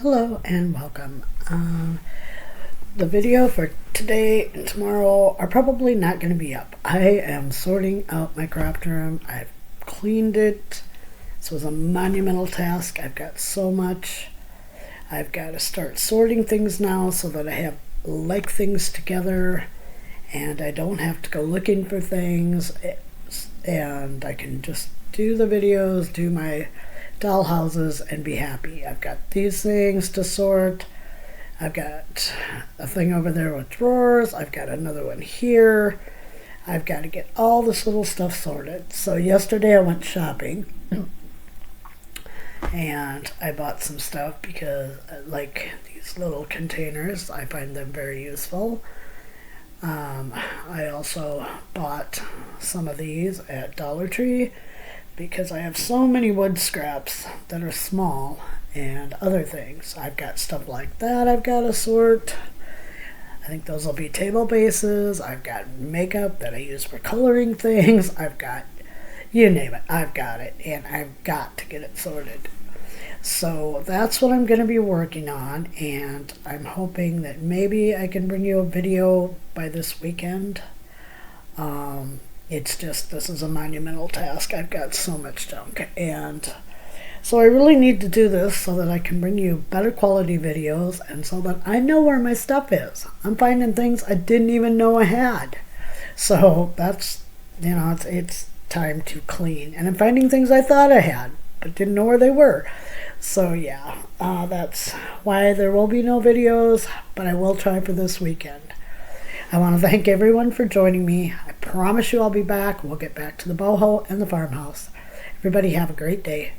Hello and welcome. The video for today and tomorrow are probably not going to be up. I am sorting out my craft room. I've cleaned it. This was a monumental task. I've got so much. I've got to start sorting things now so that I have like things together and I don't have to go looking for things, and I can just do the videos, do my doll houses, and be happy. I've got these things to sort. I've got a thing over there with drawers. I've got another one here. I've got to get all this little stuff sorted. So yesterday I went shopping and I bought some stuff because I like these little containers. I find them very useful. I also bought some of these at Dollar Tree because I have so many wood scraps that are small and other things. I've got stuff like that I've got to sort. I think those will be table bases. I've got makeup that I use for coloring things. I've got, you name it, I've got it, and I've got to get it sorted. So that's what I'm going to be working on, and I'm hoping that maybe I can bring you a video by this weekend. It's just, this is a monumental task. I've got so much junk, and so I really need to do this so that I can bring you better quality videos and so that I know where my stuff is. I'm finding things I didn't even know I had. So that's, it's time to clean. And I'm finding things I thought I had but didn't know where they were. So yeah, that's why there will be no videos, but I will try for this weekend. I want to thank everyone for joining me. I promise you I'll be back. We'll get back to the boho and the farmhouse. Everybody have a great day.